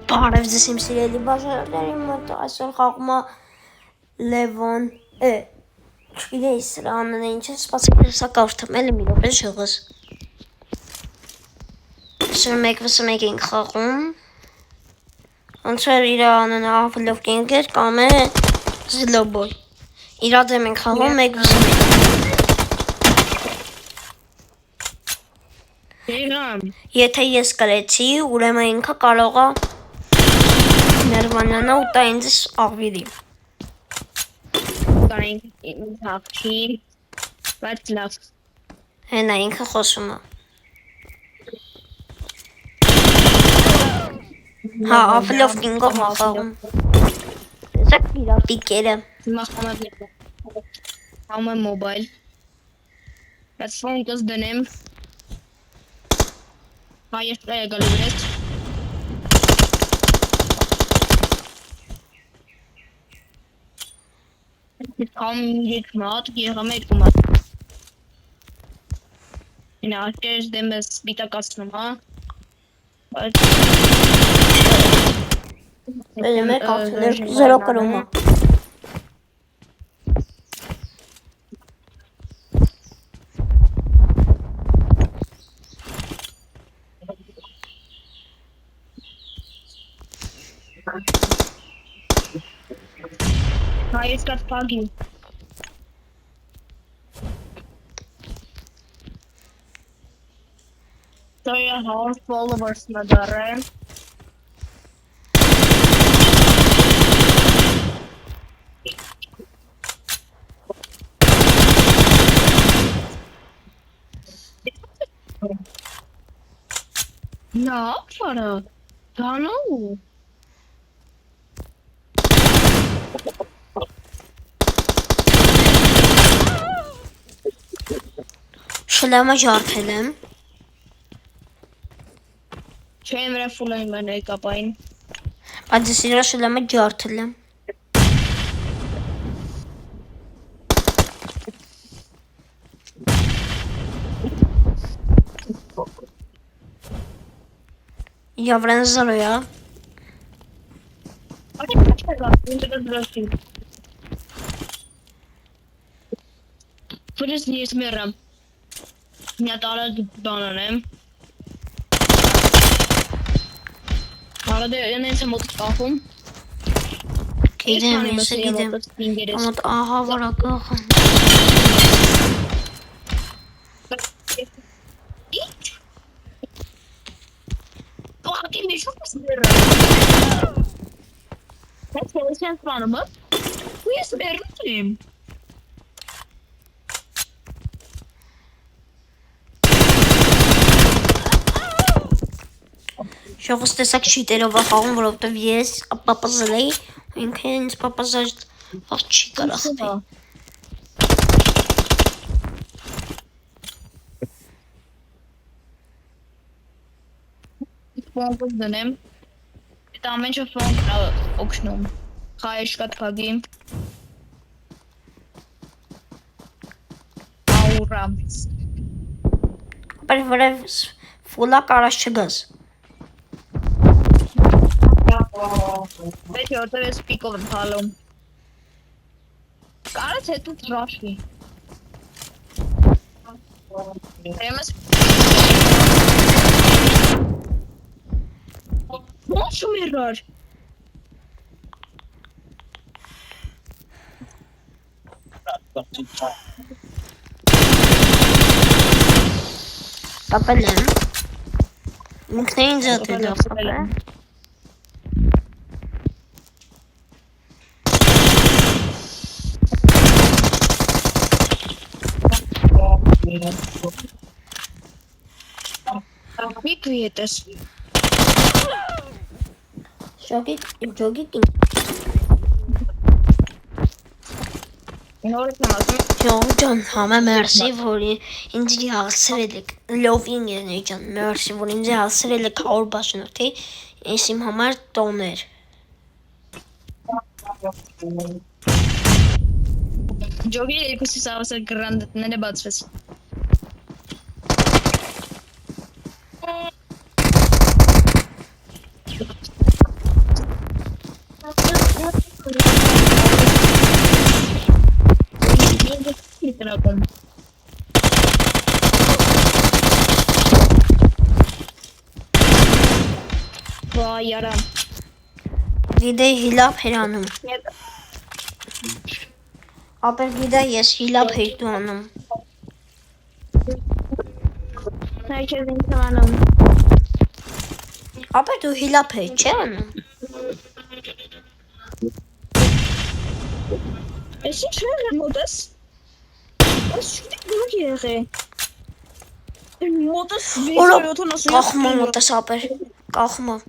Բարև ձեզ իմ սիրելի բաժանորդների մոտ այսօր խաղում է Լևոն չգիտեի սրա անունը ինչ է սպասեք սա կարդամ էլի մի րոպե շեղս Սր 1v1 ենք խաղում ոնց որ իր անունը Avlov էր կամ է Zloboy իրա դեմ ենք խաղում 1v1 Եթե ես կրեցի, ուրեմն ինքը կարող է ներվանանա ու տա ինձ աղվիրի։ Ինձ հաղթի, բայց լավ։ Հենա ինքը խոսում է։ Հա, Avlov King-ով է խաղում։ Տեսեք իրա տիկերը։ Հիմա խաղում եմ մոբայլ։ Բայց ֆոնկս դնեմ։ Հա, ես եկալ վրետ։ Կամ եկ մատ, եղամ երկու մատ։ Ինա արկես դեմ ես բիտակացնում, հա։ Բելը մեկ աղթներ 0 կրում է։ Հա, ես կատ պագի։ Սոյա հորս followers նա դարեմ։ Նա ապարը, դանու։ Շլամը ջարդել եմ։ Չեն վրա ֆուլ են մեն կապային։ Բայց ես իրա շլամը ջարդել եմ։ Я врен зроя. Фурис не смерам. Меня тала банаnem. Arada neyse mod kahım. Gidem, neyse gidem. Ama aha var akıllı. Bakayım bir şu smeram. Sen falan mı? Bu ya smeram. Շողս տեսակ շիտերով է խաղում, որովհետև ես պապազել էի, ու ինքը ինձ պապազած աղ չի կարող խփի։ Ֆոնկս դնեմ։ Այդ ամենը ֆոնկ օգնում։ Խայշ կատ փագի։ Աուրա։ Բայց որև ֆուլա կարած չգաս։ Պետք է որտեղ ես պիկով եմ հալում։ Կարած հետո դրաշի։ Եմս Մոշում իրար։ Կապել եմ։ Ինքն է ինձ ատել է կապել։ Մի կվետես։ Ժոգիկ Նորից եմ ասում։ Ժող ջան, համը մերսի, որ ինձ հասրել եք, լովին ենեի ջան, մերսի, որ ինձ հասրել եք 100 բաժանորդի, ես իմ համար տոներ։ Ջոգի երկուսի սավասար գրանդետները բացվեց։ կրակում։ Վայ, արամ։ Գիտեի հիլապ էր անում։ Ապեր գիտեի ես հիլապ էր դու անում։ Նա քեզ ինձ անում։ Ապեր դու հիլապ էր չէ անում։ Ես ինչ եղել մոտս։ Ես չգիտեմ դու եղել։ Մոտս Օրա 670 կախմա մոտս ապեր։ Կախմա։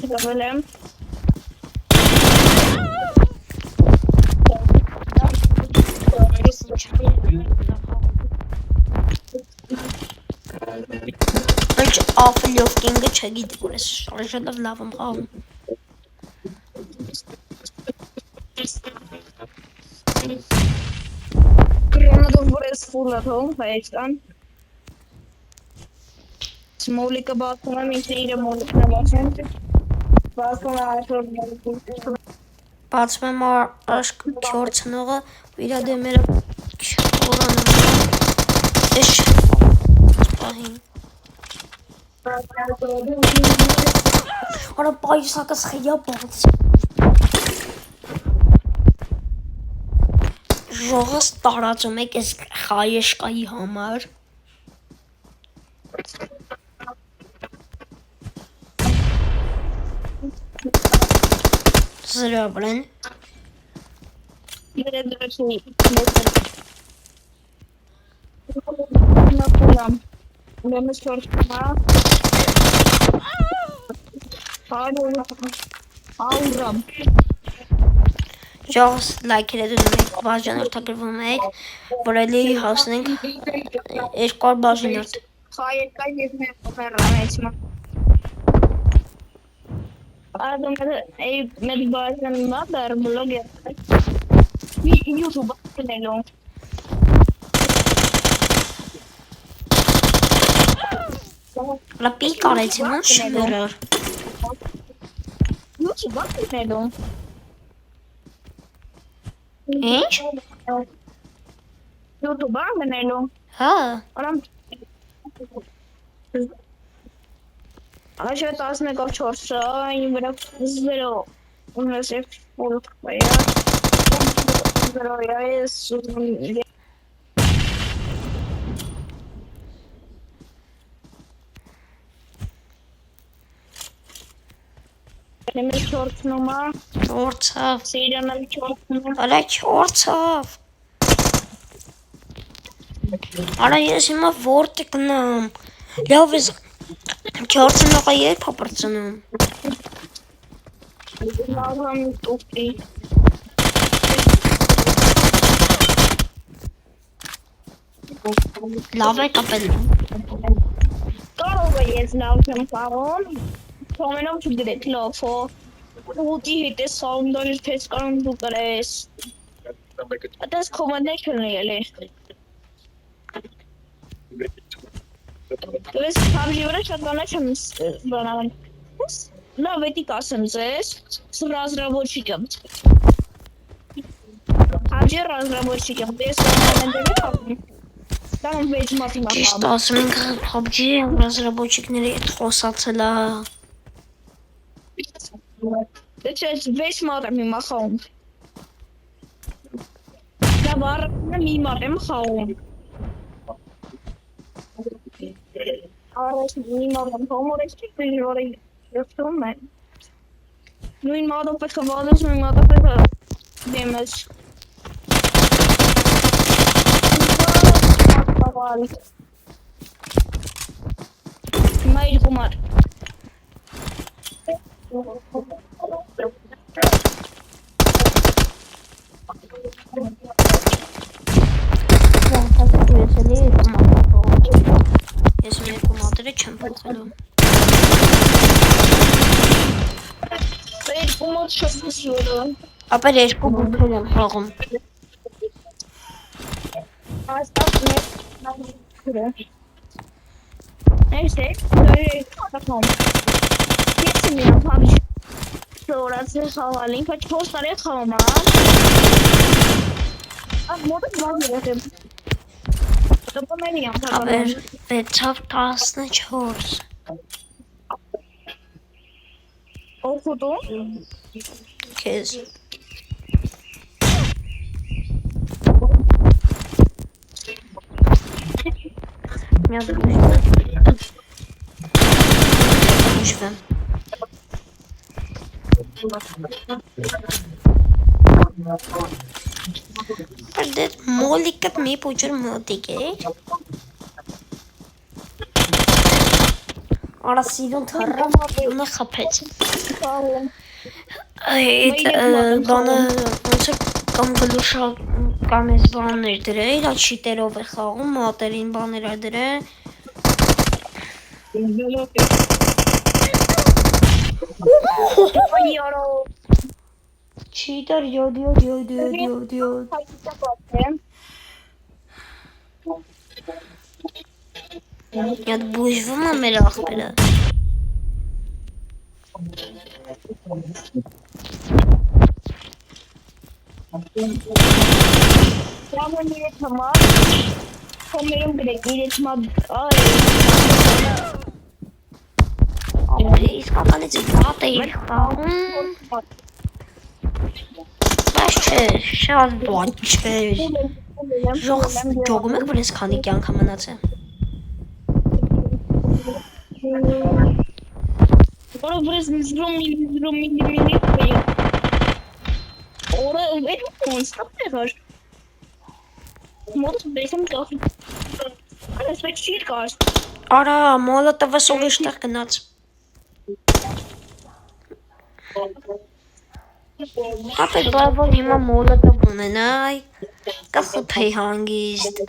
Գավել եմ։ Ինչ ապլյով կինգը չգիտի որ ես շարժելով լավ եմ խաղում։ Կրոնադով որ ես ֆուլատում, հայեստան։ Մոլիկը բացում եմ, ինքն իրը մոլիկն է բացում։ Բացում է այսօր մոլիկը։ Բացում եմ աշկ քյորցնողը ու իրա դեմերը չորանում ես պահին։ Արա պայուսակս խիա բաց։ Ժողս տարածում եք ես խայեշկայի համար։ Զրաբրեն։ Դրեցի նապոլամ ուրեմն շորտնա աուրամ Ժողս լայքերը դնում եք բաժանորդագրվում եք որ էլի հասնենք 200 բաժանորդ խայեկայ ես մերրամ էցմա Ադում էի մեծ բաժանումա դար բլոգեր YouTube տնելով Լապի կարեցի ոնց շմերար YouTube տնելով Ինչ? YouTube տնելով Հա Արամ Așa 11.4 în vreo 0 Dumnezeu mult băiat 0 ies Nemel short numar Չորցավ Seyranel short numar Արա չորցավ Արա ես հիմա որտե կնամ Լավ ես Չորցնողը երբ է պրծնում Lazım topli Լավ է կապել Կարող է ես լավ եմ կարող Թոմենով չգրեք լավո Ուտի հետ է սաունդորից պես կարում դու կրես Ատես կոմանդներ չլն էլի Ես PUBG վրա շատ բաներ չեմ բանալում Լավ էտի կասեմ ձեզ Ռազրավոչիկ եմ PUBG ռազրավոչիկ եմ Ես կոմանդների խաղում Դամ վեջ մատի Ճիշտ մախամ ասում ենք PUBG ռազրաբոչիկների հետ խոսացել է Դե չէ վեջ մատ եմ իմ խաղում Լավ առնեմ իմ եմ խաղում Արես իմ եմ հոմորես չիքն որը Եվտում է Նույն մատով պետք է վազես, նույն մատով պետք է դեմես Մայր գումար Ես մեր կոմատերը չեմ փոխելու Մայր գումար շոքս յորը Ապեր երկու բուքեր եմ խաղում Աստապ մեր Neyse, böyle kapatalım. Kesin ya PUBG. Սորացի խաղալ, ինքը 4 տարի խաղում է։ Ահ, մոտը բան եղեմ։ Տոպոմերի Ապեր 6-14 օգուտու։ քեզ միած ուժվեմ Արդետ մոլիկը մի պուջր մոտիկ է Արա սիրուն թռավ յունը խապեց Այդ բանը ոնց է կամ գլուշա կամ ես բաններ դրել, այդ շիտերով է խաղում, մատերին բաներ է դրել Չիտեր յոդ Այդ բուժվում է մեր աղբերը Ramon ile tamam. Komerim direkt iletişim իսկական է ծիպատ է իր խաղում Բայց չէ, շատ բան չէ Ժողում եք, որ ես քանի կյանք մնաց է Որը վրես զրում Ora evet konuştuk var. Mot benim kafam. Respekt şiir karşı. Արա, մոլոտովը սովիշտեղ գնաց Ապետ բավոն հիմա մոլոտով ունենայ կխութեի հանգիստ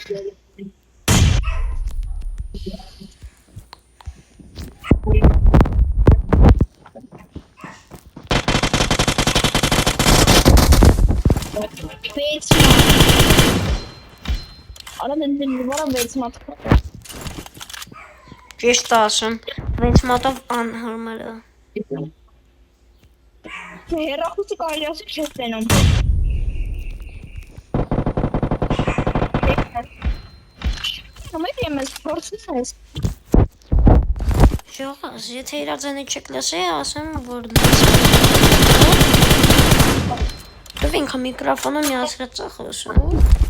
Ara dedim var Vetsmat. Ճիշտ ասում, 6 մատով անհարմար է Հերախոսի կարիասը չես տենում Համետ եմ ես փորձից ես Ժողաս, եթե իրաձենի չեք լսի, ասեմ, որ Դու ինքը միկրոֆոնը միացրած է խոսում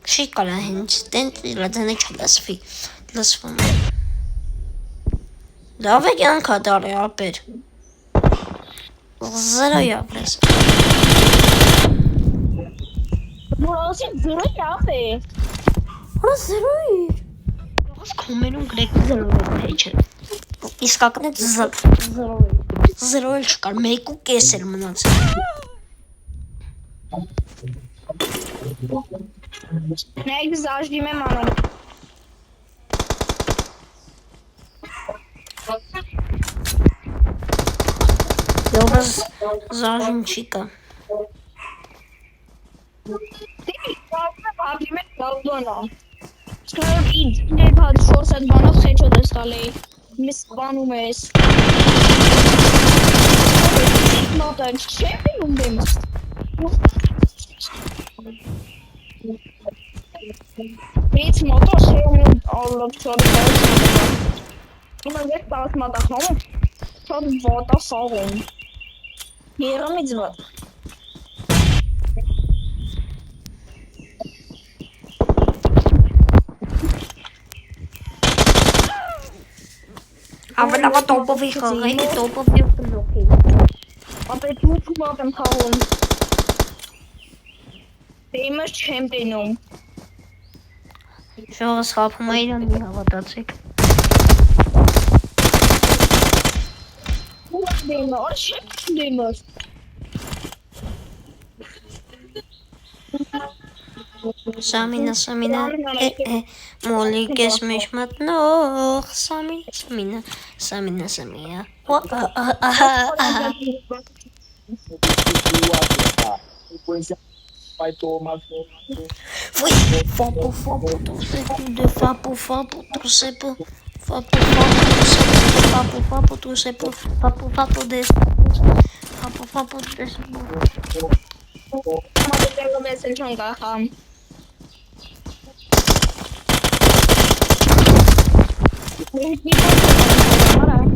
Չի կարա հենց տենց իրաձենի չլսվի Լսվում է Լավ է կյանքա դարի ապեր Զրոյ ապրես Որոսի զրոյ ավ է Հորա զրոյ Ես կոմենում գրեք զրոյ պեջը Իսկական է զրոյ չկար, 1.5 էր մնաց Նայք զաժդիմ եմ անում Եվս զաժում չի կա Ապրիմ է գալդոնա Սկրոր ինձ, ներ բադ շորս այդ բանով խեչոտ ես տալի Միս բանում ես Մատանք չեմ դինում դեմս Մեծ մոտոր շեյում ալլոք չորի Իմը վետ բաս մատախում Չոդ վոտա սաղում Երամից վատ Ավելավա տոպովի խաղային է տոպով և կլոքի Ապետ մուտ մատ եմ խաղում Դեմս չեմ տենում Ժողս խապում է իրան մի հավատացեք Դեմը, արդ չեմ դեմս Սամինա, մոլիկ ես մեջ մատնող Սամինա Ֆապու, տուսեպու, Papu, tu se papu, des. Papu, des. Մատերիալը մեզ էլ չան գախամ։ Մի բան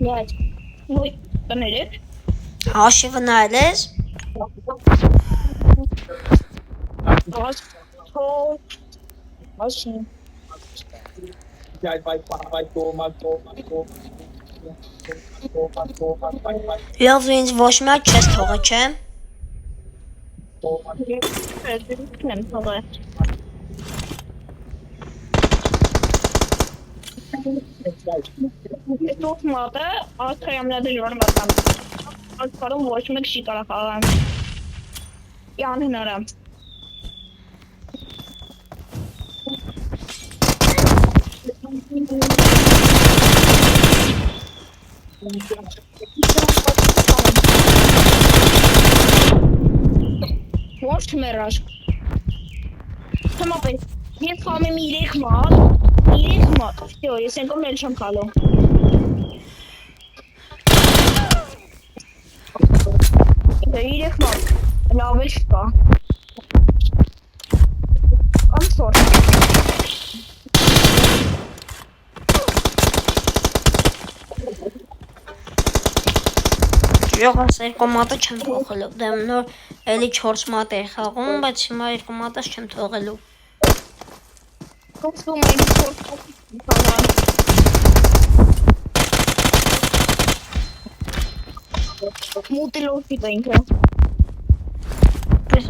Нет. Ой, կներեք։ Հաշիվը նայել ես։ Ասի։ Լավ ինձ ոչ մեկ չես թողը, չէ։ Նեմ թողը։ Tốt մատը, ասկայամնադժվար մատամ։ Ասկարում ոչ մեկ չի կարող աղան։ Յան հնարամ։ Ոչ մերաշ։ Թմապեն, ես խամ եմ 3 մատ, վсё, ես ենքով էլ չեմ խալում։ Իրեք մատ, լավ էլ չկա։ Անսոր։ Ջողաս երկու մատը չեմ թողելու, դեմ նոր էլի 4 մատ է խաղում, բայց հիմա երկու մատս չեմ թողելու։ Կոքսում էլի 4 մատ։ Մուտիլովի բենքը։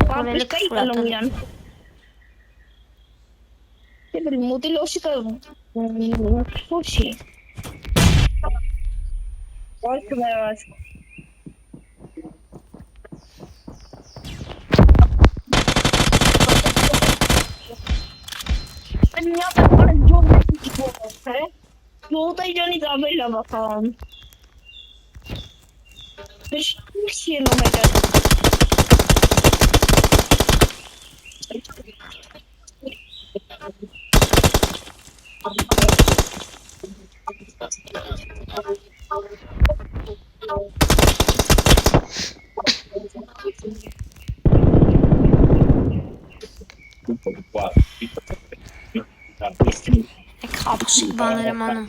Պապի կայ կալում իրան։ Դեպր մուտիլովի կա ոչի։ Ոչ մերաշ։ Меня такое жёлтое чего-то, Жёлтое я не забыла вам. Все номера. Խափսիկ բաներ եմ անում։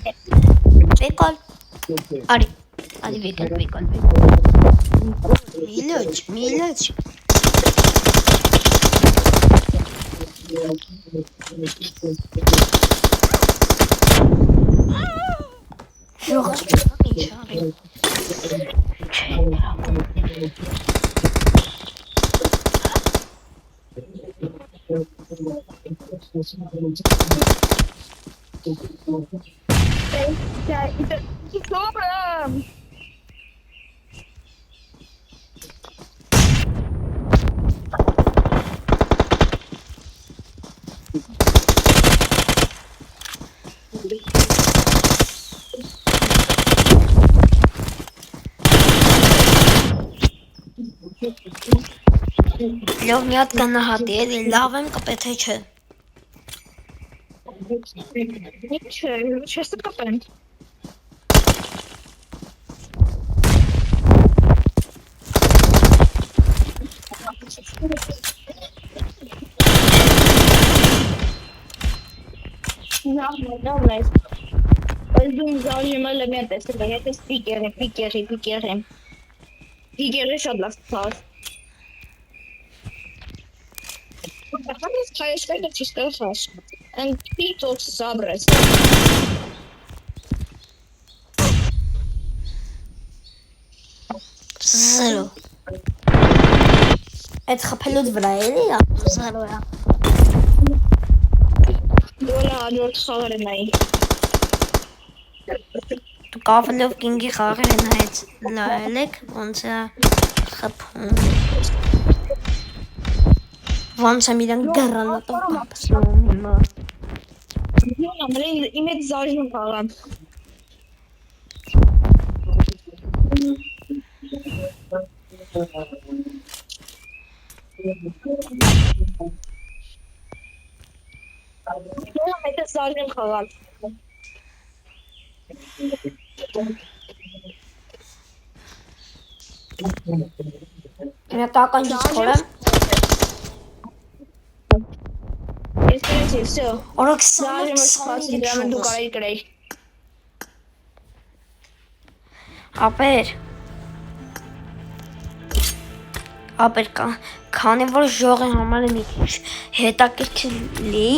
Վեկալ։ Արի վեկալ։ Միլոչ։ Ջողս ինչ արի։ Добре. Լավ մի հատ կանահատի էլի, լավ եմ կպեթե չէ։ Չես կապեն։ Լավ ես։ Այս դու զարժի մելը մի հատ տեսել է, հետս պիկերը շատ լավ ծար։ Հանդես կայաշկայդը չիս կրխաշ, են պիտոց զաբրես։ Զերո։ Այդ խփելուց վրա էլի, զերո է։ Դոլա աջորդ խաղեր է նայի։ Դու կավելով կինգի խաղեր են հայց լայելեք, ոնց է խփում։ Ոնց եմ իրան գարանատով կապսում հիմա։ Իմ հետ զարժում խաղան։ Իմ հետ զարժում խաղան։ Մետական չխորեմ։ Ես կրեցի, վсё։ Օրա Դաժե մս խասի դրամն դու կարայի կրեի։ Ապեր քանի որ ժողի համար մի քիչ հետաքրքիր լի,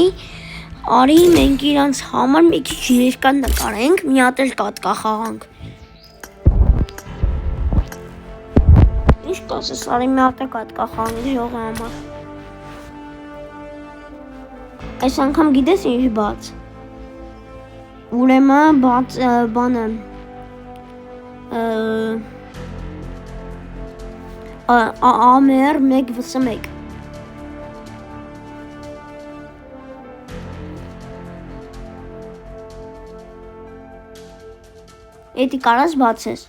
արի մենք իրանց համար մի քիչ երկար նկարենք, մի հատ էլ կատկա խաղանք։ Ինչ կասես, արի մի հատ էլ կատկա խաղանք ժողի համար։ Այս անգամ գիտես ինչ բաց։ Ուրեմն բաց բանը AMR 1v1 Էդի կարաս բացես։